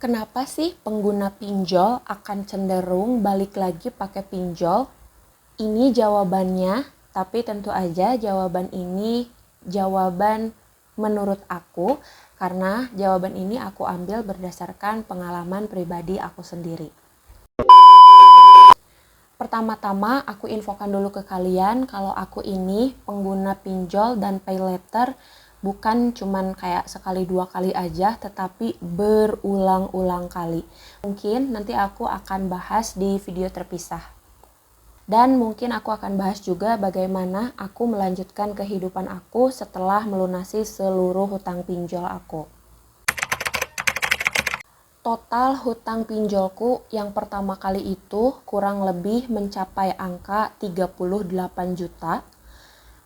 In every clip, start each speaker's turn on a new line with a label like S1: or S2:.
S1: Kenapa sih pengguna pinjol akan cenderung balik lagi pakai pinjol? Ini jawabannya, tapi tentu aja jawaban ini jawaban menurut aku, karena jawaban ini aku ambil berdasarkan pengalaman pribadi aku sendiri. Pertama-tama aku infokan dulu ke kalian kalau aku ini pengguna pinjol dan pay later bukan cuman kayak sekali dua kali aja, tetapi berulang-ulang kali. Mungkin nanti aku akan bahas di video terpisah. Dan mungkin aku akan bahas juga bagaimana aku melanjutkan kehidupan aku setelah melunasi seluruh hutang pinjol aku. Total hutang pinjolku yang pertama kali itu kurang lebih mencapai angka 38 juta.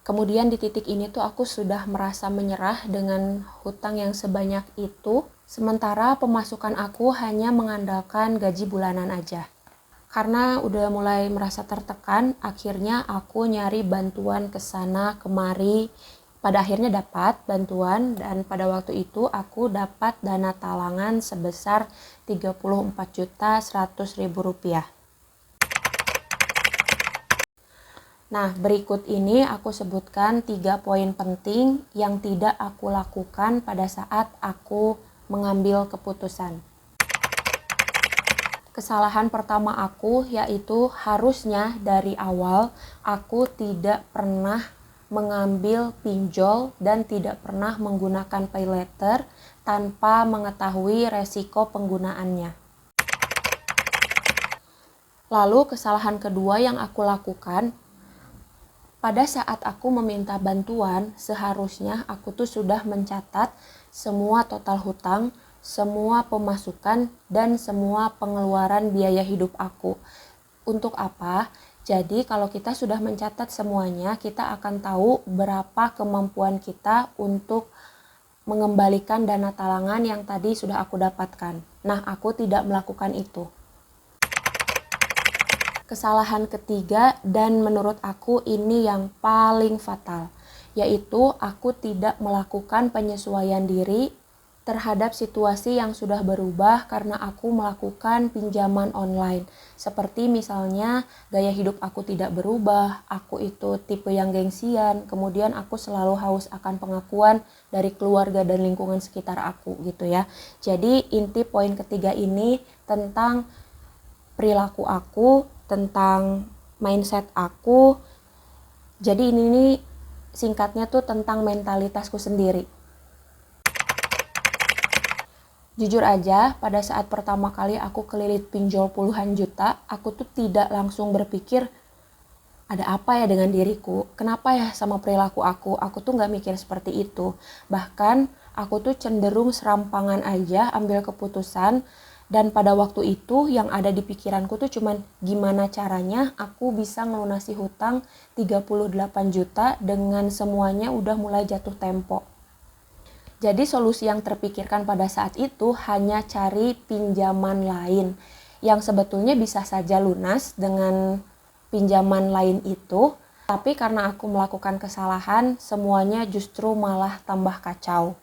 S1: Kemudian di titik ini tuh aku sudah merasa menyerah dengan hutang yang sebanyak itu, sementara pemasukan aku hanya mengandalkan gaji bulanan aja. Karena udah mulai merasa tertekan, akhirnya aku nyari bantuan ke sana kemari. Pada akhirnya dapat bantuan dan pada waktu itu aku dapat dana talangan sebesar Rp34.100.000. Nah, berikut ini aku sebutkan 3 poin penting yang tidak aku lakukan pada saat aku mengambil keputusan. Kesalahan pertama aku yaitu harusnya dari awal aku tidak pernah mengambil pinjol dan tidak pernah menggunakan pay later tanpa mengetahui resiko penggunaannya. Lalu kesalahan kedua yang aku lakukan, pada saat aku meminta bantuan, seharusnya aku tuh sudah mencatat semua total hutang, semua pemasukan, dan semua pengeluaran biaya hidup aku. Untuk apa? Jadi kalau kita sudah mencatat semuanya, kita akan tahu berapa kemampuan kita untuk mengembalikan dana talangan yang tadi sudah aku dapatkan. Nah, aku tidak melakukan itu. Kesalahan ketiga dan menurut aku ini yang paling fatal, yaitu aku tidak melakukan penyesuaian diri terhadap situasi yang sudah berubah karena aku melakukan pinjaman online. Seperti misalnya gaya hidup aku tidak berubah, aku itu tipe yang gengsian, kemudian aku selalu haus akan pengakuan dari keluarga dan lingkungan sekitar aku gitu ya. Jadi inti poin ketiga ini tentang perilaku aku, tentang mindset aku. Jadi ini nih singkatnya tuh tentang mentalitasku sendiri. Jujur aja, pada saat pertama kali aku kelilit pinjol puluhan juta, aku tuh tidak langsung berpikir, ada apa ya dengan diriku? Kenapa ya sama perilaku aku? Aku tuh gak mikir seperti itu. Bahkan aku tuh cenderung serampangan aja ambil keputusan. Dan pada waktu itu yang ada di pikiranku tuh cuman gimana caranya aku bisa ngelunasi hutang 38 juta dengan semuanya udah mulai jatuh tempo. Jadi solusi yang terpikirkan pada saat itu hanya cari pinjaman lain yang sebetulnya bisa saja lunas dengan pinjaman lain itu, tapi karena aku melakukan kesalahan, semuanya justru malah tambah kacau.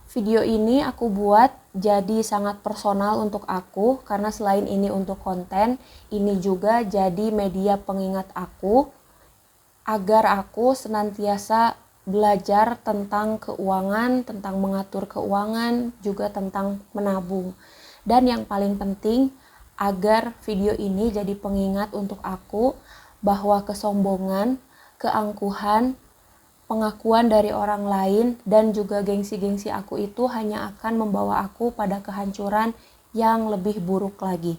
S1: Video ini aku buat jadi sangat personal untuk aku, karena selain ini untuk konten, ini juga jadi media pengingat aku, agar aku senantiasa belajar tentang keuangan, tentang mengatur keuangan, juga tentang menabung. Dan yang paling penting, agar video ini jadi pengingat untuk aku bahwa kesombongan, keangkuhan, pengakuan dari orang lain, dan juga gengsi-gengsi aku itu hanya akan membawa aku pada kehancuran yang lebih buruk lagi.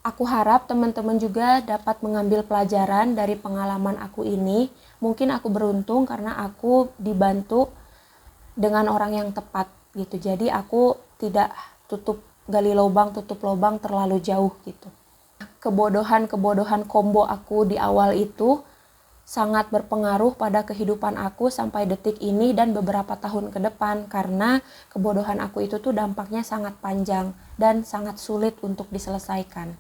S1: Aku harap teman-teman juga dapat mengambil pelajaran dari pengalaman aku ini. Mungkin aku beruntung karena aku dibantu dengan orang yang tepat gitu. Jadi aku tidak gali lubang, tutup lubang terlalu jauh gitu. Kebodohan-kebodohan combo aku di awal itu sangat berpengaruh pada kehidupan aku sampai detik ini dan beberapa tahun ke depan, karena kebodohan aku itu tuh dampaknya sangat panjang dan sangat sulit untuk diselesaikan.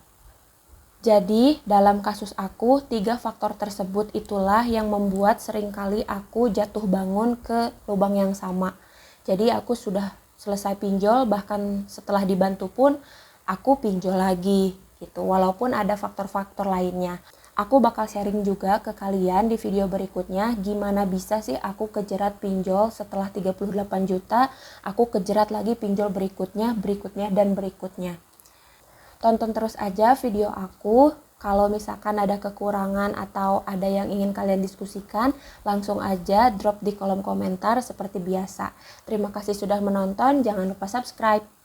S1: Jadi dalam kasus aku, 3 faktor tersebut itulah yang membuat seringkali aku jatuh bangun ke lubang yang sama. Jadi aku sudah selesai pinjol, bahkan setelah dibantu pun aku pinjol lagi gitu, walaupun ada faktor-faktor lainnya. Aku bakal sharing juga ke kalian di video berikutnya gimana bisa sih aku kejerat pinjol setelah 38 juta, aku kejerat lagi pinjol berikutnya, dan berikutnya. Tonton terus aja video aku. Kalau misalkan ada kekurangan atau ada yang ingin kalian diskusikan, langsung aja drop di kolom komentar seperti biasa. Terima kasih sudah menonton, jangan lupa subscribe.